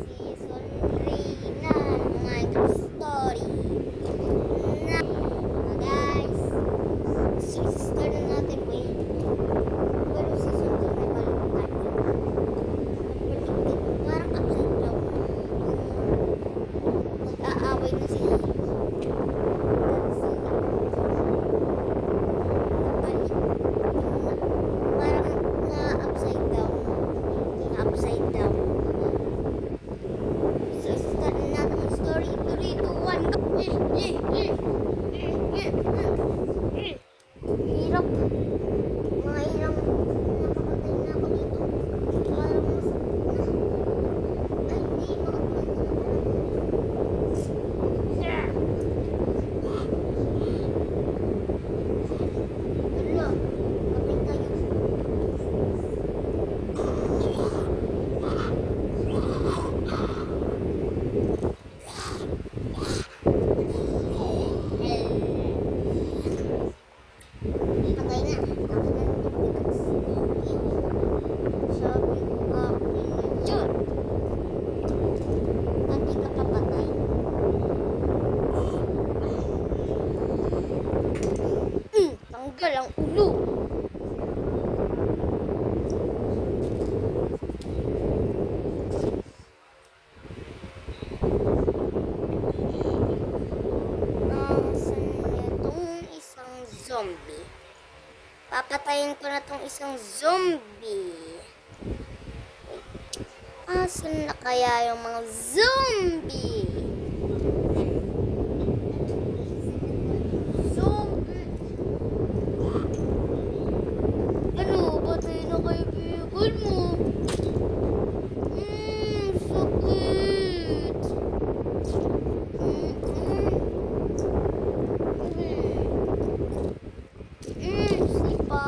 Season 3 na ng Minecraft Story. Na, guys. Start na natin po eh. Pero season 2 na balikan. Parang upside down. Mag-aaway na sila. Parang na-upside down. Na-upside down. So, start na natin ang story. 3, 2, 1, go! Hirap. Mahirap. Nakapatay na ako dito. Parang masakit na. Ay, hindi. Wala. Kapit tayo. Patay na. Sabi ko akin na yun. Hindi ka papatay. Tanggal ang ulo. Saan itong isang zombie? Papatayin ko na tong isang zombie. Asan na kaya yung mga zombie? Zombie! Ano? Patay na kaibigan mo? Sakit! Sipa.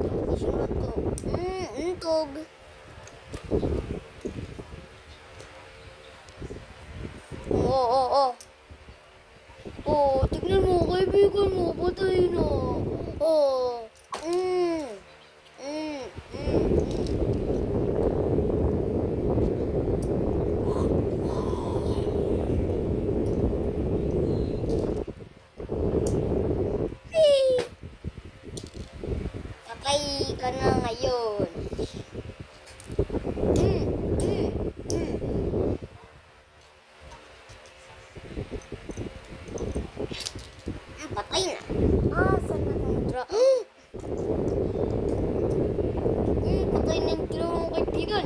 Hindi siya mato. Untog. Oo. Tignan mo, kaibigan mo, patay na. Oo. Patay ka na ngayon. Patay na. Saan na itong patay na yung dalawang kaibigan.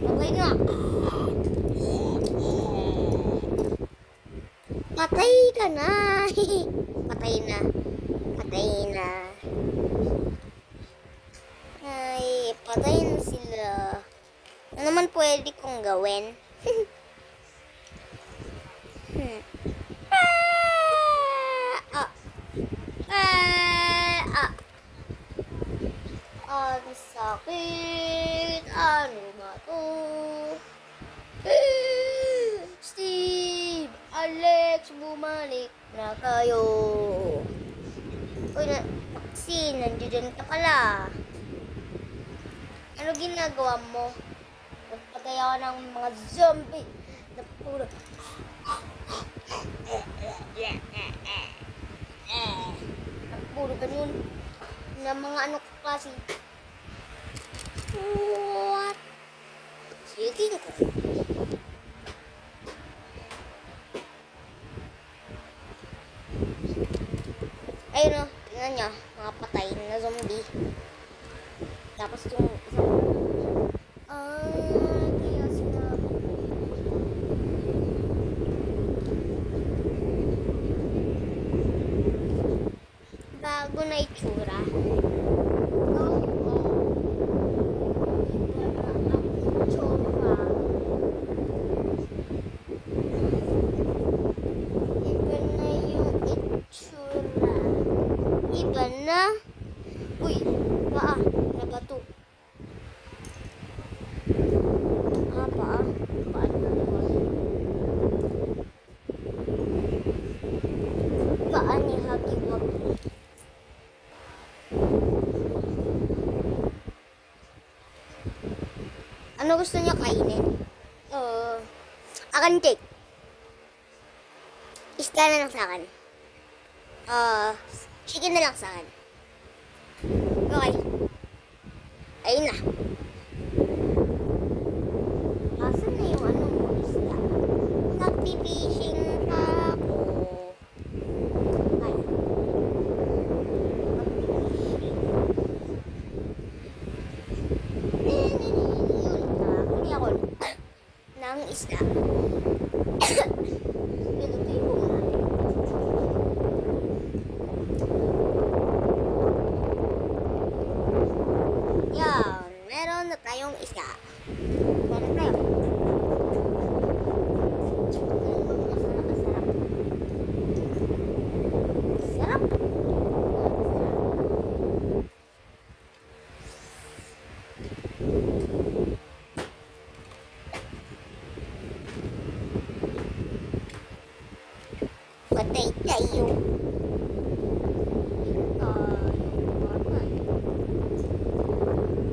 Patay na. Patay ka na. Patay na. Patay na. Ay, patay na sila. Ano naman pwede kong gawin? Ang sakit. Ano ba to? Steve, Alex, bumalik na kayo. Uy, Maxine, nandiyan ka pala. Ano ginagawa mo? Nagpatay ako ng mga zombie na puro. Puro ganun. Na mga ano kasi. What? Sige ko. Ayun o. Tingnan nyo. Mga patay na zombie. Tapos yung isang kaya sinabi. Bago na itsura. Iba na. Uy, paa. Nabato. Paa. Paa na naman. Paa ni Hagi Wagi. Ano gusto niya kainin? Akan cake. Isda na lang sa akin. Chicken na lang sa akin. Okay. Ayun na. Asan na yung ano mo isda? Nagpipishing pa ako. Ay. Yun. Nakakuli ako ng isda. Pinutoy ko na. Yan. Meron na tayong isda. Meron tayo. Sarap. Patay tayo.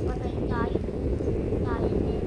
Patay tayo. Tayo din.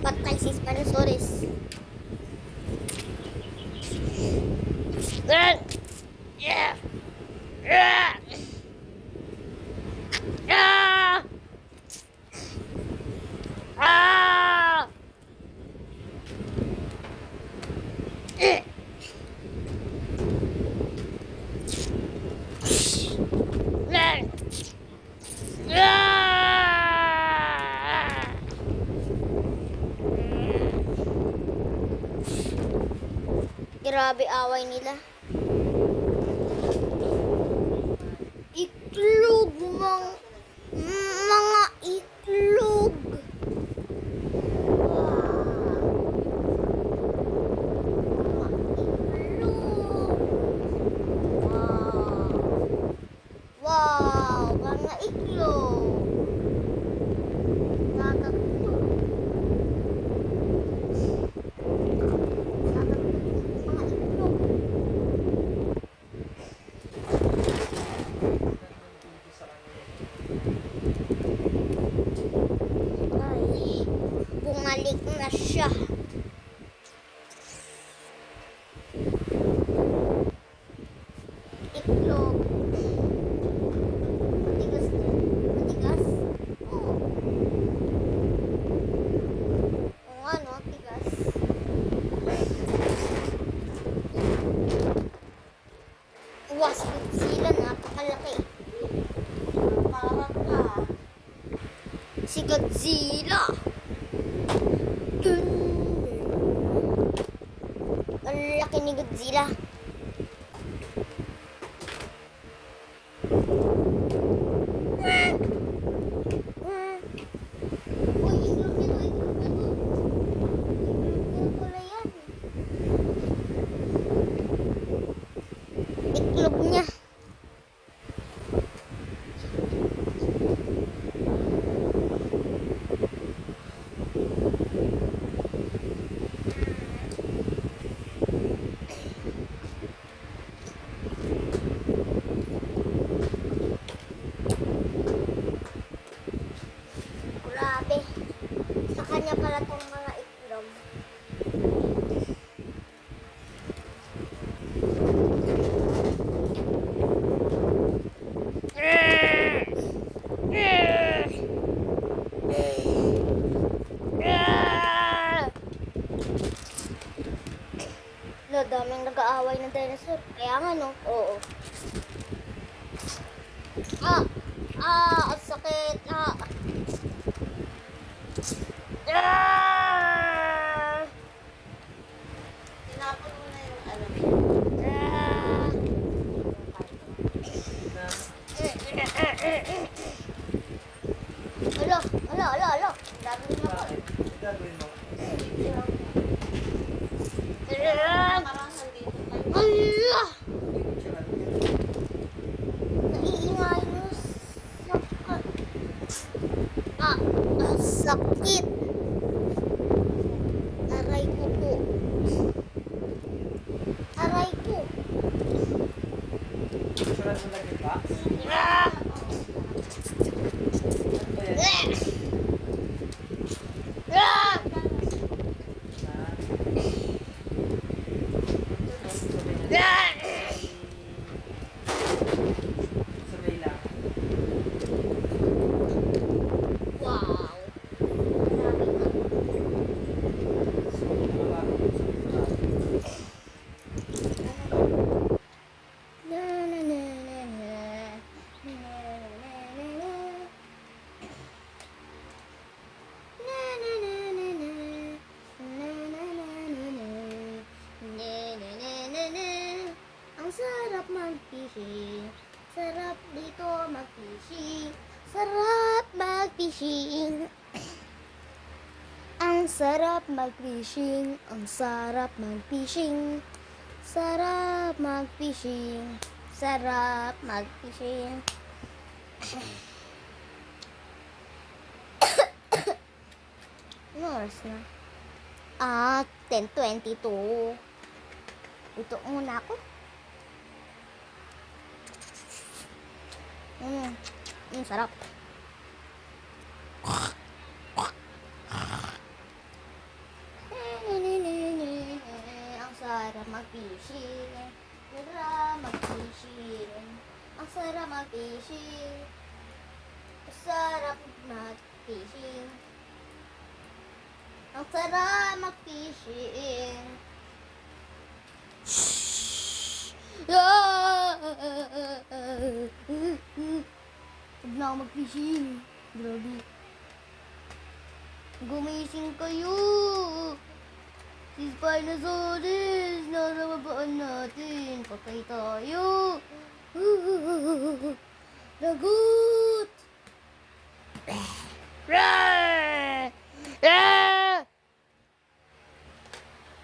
Patay si Spanosaurus. Grabe away nila. Itlog mga itlog. Wow, mga itlog. Nakakatuwa. Bumalik na siya. Itlog. Matigas na. Matigas? Oo. Oo nga no, matigas. Wasp sila, napakalaki. Para ka. Si Godzilla. Ang laki ni Godzilla. Uy, itlog nito, itlog nito. Itlog pala yan. Itlog niya. Grabe. Sa kanya pala tong mga itlog. Lo, daming nag-aaway ng dinosaur. Kaya nga no? Oo. Ah! Ang sakit. Ah! Tinapon mo na yung ano. Ah! Alo. Gagawin mo ako. Gagawin mo. Parang nandito tayo. Ala! Tsaka, Naiingay mo. Ang sakit. Aray ko po. Aray ko. tsaka mo lang yung box. Ah! Ano yan? Ah! Ah! Sabay lang. Wow. Grabe ka. Na na na na na. Na na na na. Na na na na na. Na na na na na. Na na na na na. Ang sarap mag-fishing. Sarap dito mag-fishing. Sarap mag-fishing. Ang sarap mag-fishing. Ang sarap mag-fishing. Sarap mag-fishing. Sarap mag-fishing. Ano oras na? 10:22. Ito muna ako. Sarap. Ang sarap mag-fishing. Sarap mag-fishing. Ang sarap mag-fishing. Sarap mag-fishing. Ang sarap mag-fishing. Huwag na ako mag-fishing. Grabe. Gumising kayo. Si Spinosaurus, nasa babaan natin. Patay tayo. Lagot!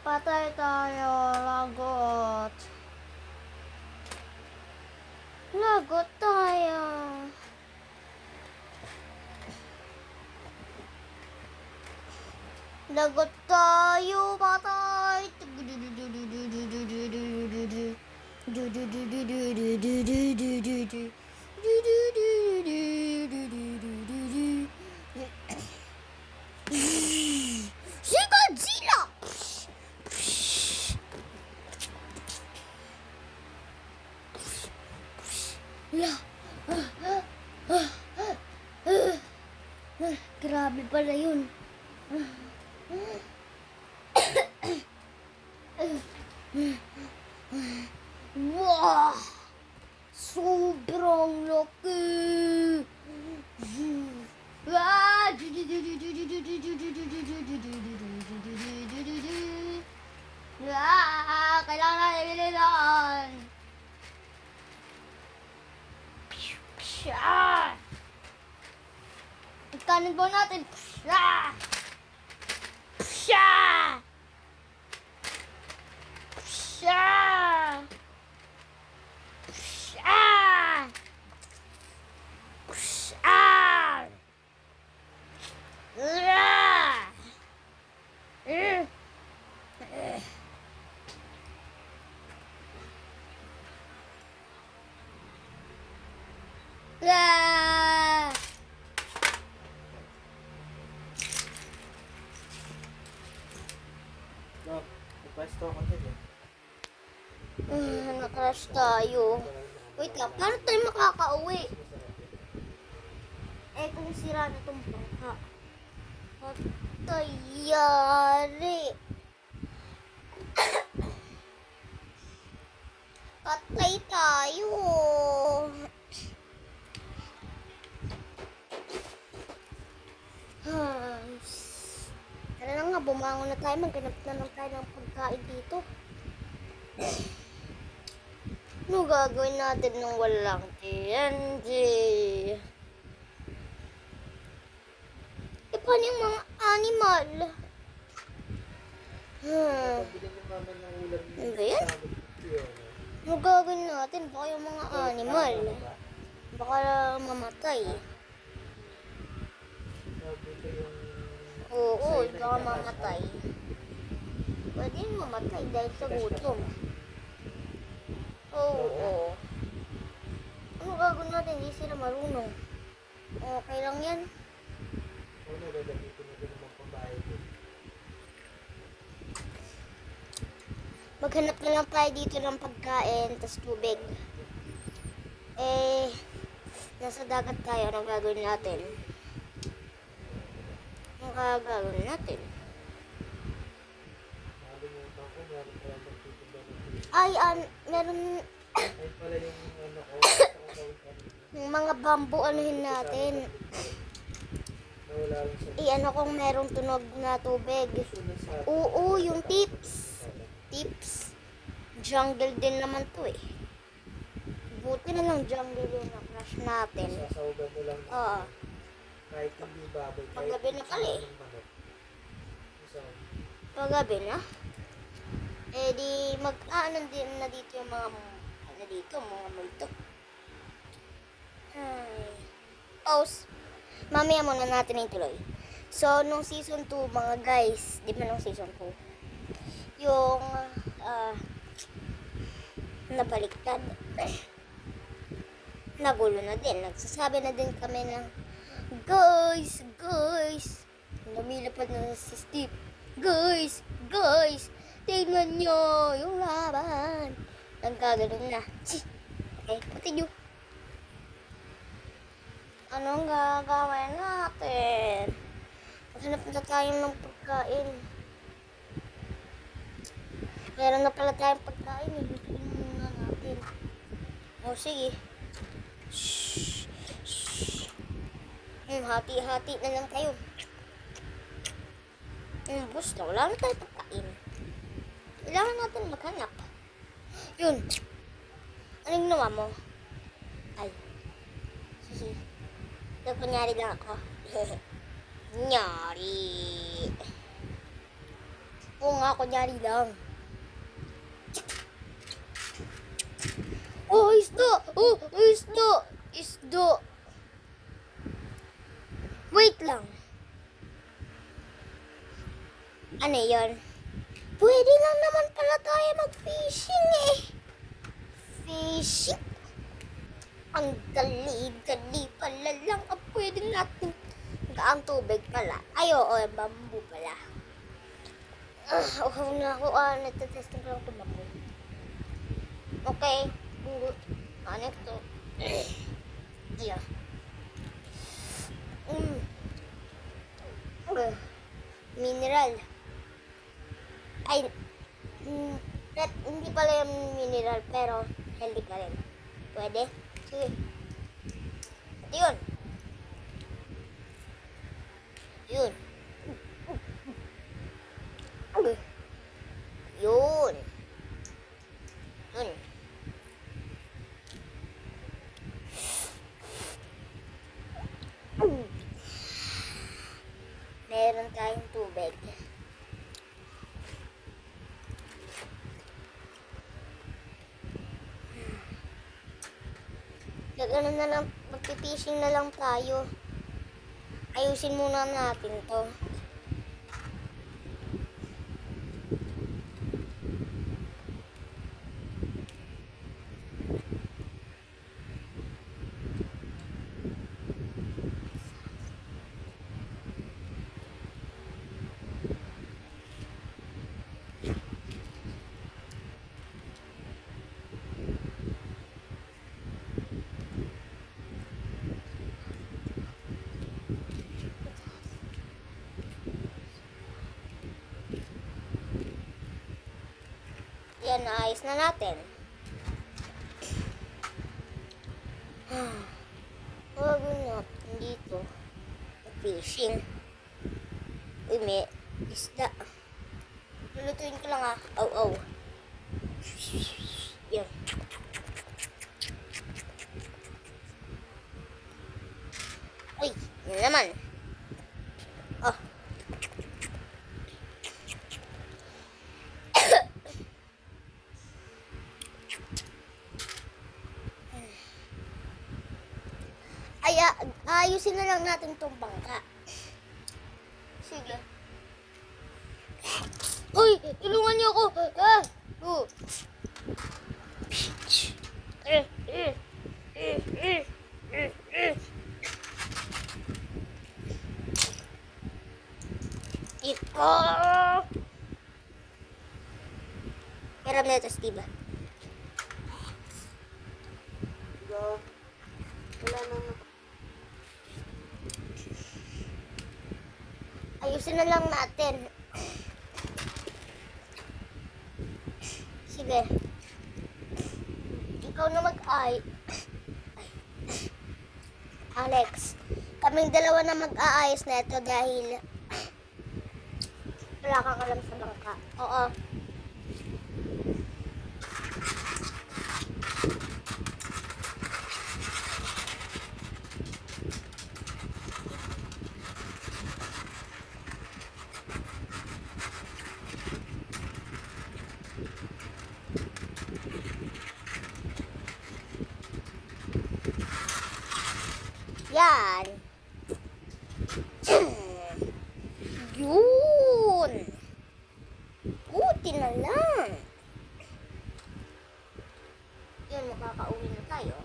Patay tayo, lagot. Lagot tayo. Lagot tayo, patay. Si Godzilla! Grabe pala yun. Wow! Sobrang laki! Ah! Ah! Kailangan natin bilisan! Ah! Ikanin po natin! Ah! Ah! Ah! Ah! Ah! Ah! Look, nagpasto ako din eh. Nakrush tayo. Wait lang, paano tayo makakauwi? Eh, kung sira na itong bangka. Patayari. Patay tayo. bumangon na tayo. Maghanap na lang tayo ng pagkain dito. Ano gagawin natin nung walang TNT? E paano yung mga animal? Pabili ni mama ng ulam ni Ano ba yan? Yun. Ano gagawin natin? Baka yung mga animal. Baka mamatay. Sabi ko yung... Oo, sa'yo na baka itabas, mamatay. Pwede yung mamatay dahil sa gutom. Oo. Ano gagawin natin? Hindi sila marunong. Okay lang yan. Ano, gagamitin na din naman pambayad ko. Maghanap na lang tayo dito ng pagkain, tas tubig. Nasa dagat tayo. Anong gagawin natin? Anong gagawin natin? Nakalimutan ko, meron pala magtitinda ng fish. Ay, meron Ay pala yung ano ko, ang gawin kanina. yung mga bamboo anuhin natin. Nawala lang sa... Ano kung merong tunog na tubig. Sunod sa... Oo, yung tips. Tips. Jungle din naman to eh. Buti na lang jungle yung na-crush natin. Sasawagan mo lang. Oo. Kahit hindi baboy. kahit Paggabi na pala eh. ng manok. Isa- Paggabi na. Di ano din na dito yung mga mga multo. Ay. Pause. Mamaya muna natin ituloy. So, nung season 2, mga guys, di ba nung season 2, yung nabaliktad. Nagulo na din. Nagsasabi na din kami ng, guys, lumilipad na si Steve. Guys, tingnan nyo yung laban. Nagkaganon na. Okay, pati nyo. Anong gagawin natin? Maghanap na tayo ng pagkain. Meron na pala tayong pagkain. Lutuin muna natin. O, sige. Shhh. Hati-hati na lang tayo. Bus na. Wala na tayong pagkain. Kailangan natin maghanap. Yun. Anong ginawa mo? Ay. Sige. Kunyari lang ako. Kunyari. Oo nga, kunyari lang. Oh, isda! Oh, isda! Isda! Wait lang. Ano yun? Pwede lang naman pala tayo mag-fishing eh. Fishing? Ang dali pala lang. Pwede natin gaang tubig pala. Ay, oo, bamboo pala. Okay na ako. Natatesting ko lang ito bamboo. Okay. Ano ito? Yeah. Mineral. Ay, hindi pala yung mineral, pero healthy pa rin. Pwede? Sige. At yun. Yun. Yun. Yun. Meron tayong tubig. Ano na lang, magpipishing na lang tayo. Ayusin muna natin to. Yan, naayos na natin. Gagawin natin dito. Fishing. Uy, Isda. Lulutuin ko lang ah. Oh. Yan. Uy, yan naman. Oh. Ay, ayusin na lang natin tong bangka. Sige. Uy, tulungan niyo ako. Oh. Iko. Meron na ito, Steve. Go. Wala nang Ayusin na lang natin. Sige. Ikaw na mag-ay. Alex, kaming dalawa na mag-aayos na ito dahil wala kang alam sa bangka. Oo. Yan. Yun. Buti na lang. Yun, makakauwi na tayo.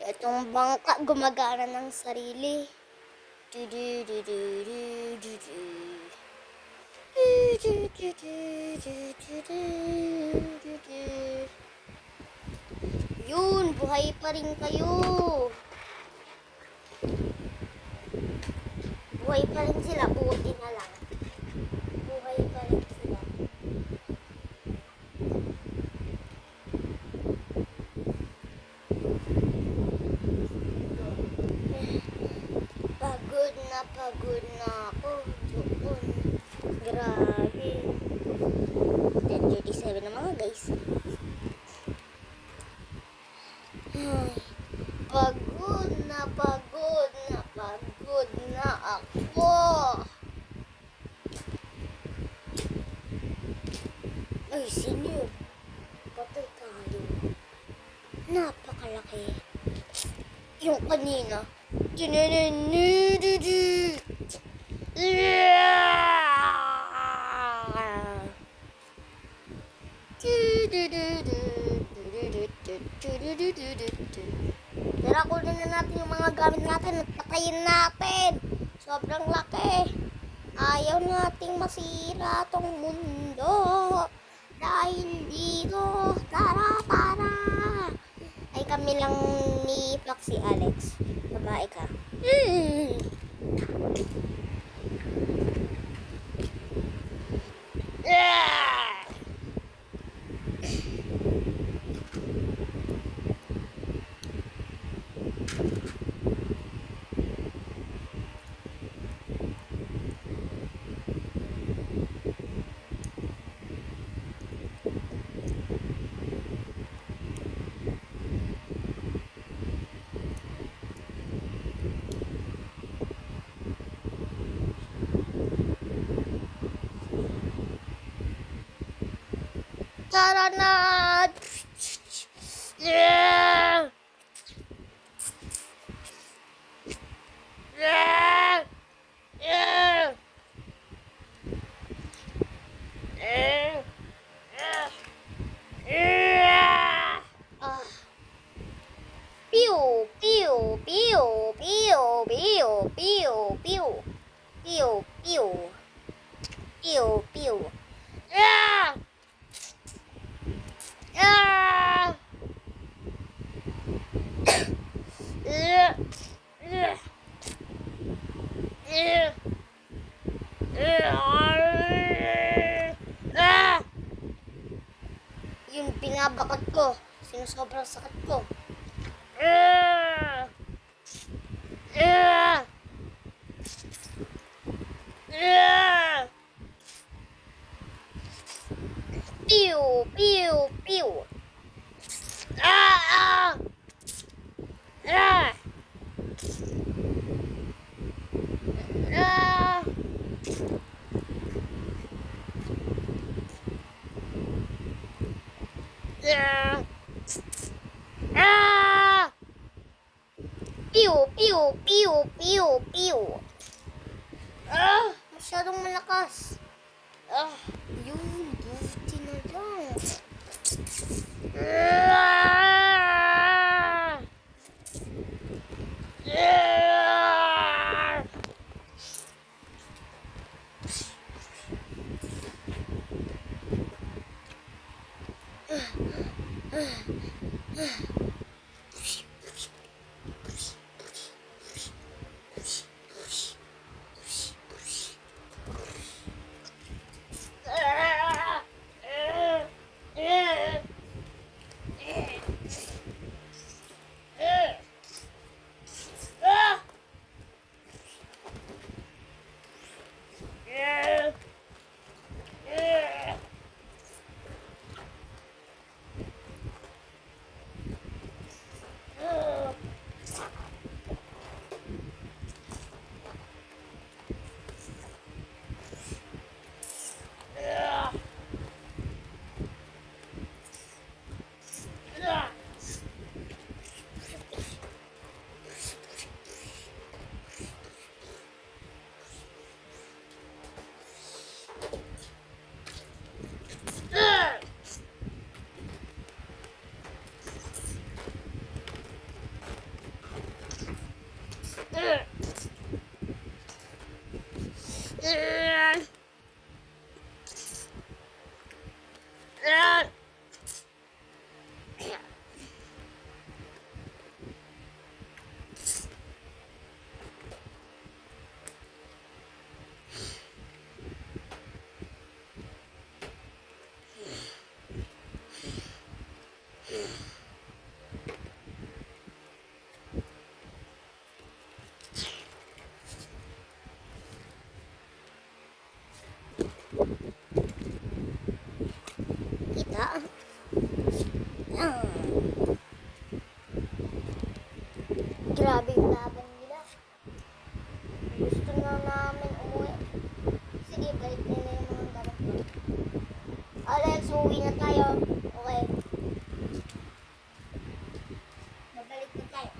Itong bangka gumagana ng sarili. Yun, buhay pa rin kayo. Buhay pa rin sila, buti na lang. Buhay pa rin sila. Pagod na ako. Doon. Grabe. 10:37 na mga guys. Ay, pagod na ako. Ay, senior. Patay tayo. Napakalaki. Yung kanina. Tara, kunin na natin yung mga gamit natin at patayin natin. Sobrang laki. Ayaw nating masira tong mundo. Dahil dito, tara. Ay kami lang ni Foxy Alex. Babae ka. Tara na! Sinusobrang sakit ko. Ah! Ah! Ah! Pew! Pew! Pew! Ah! Ah! Ah! Ah! Ah! Ah! Pew! Pew! Pew! Pew! Pew! Ah! Masyadong malakas. Ah! Yun, buti na lang. Ah! Ah! Kita. Ah. Grabe yung laban nila. Gusto na namin umuwi. Sige, balik nila yung mga gamit ko. Alex, uwi na tayo. Okay. Babalik na tayo.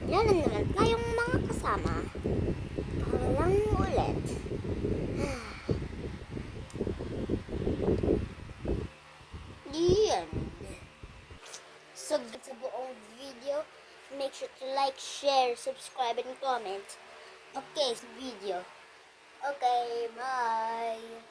Yan na naman tayong mga kasama. Lang ulit. Yan. So, sa buong video, make sure to like, share, subscribe, and comment. Okay, sa video. Okay, bye.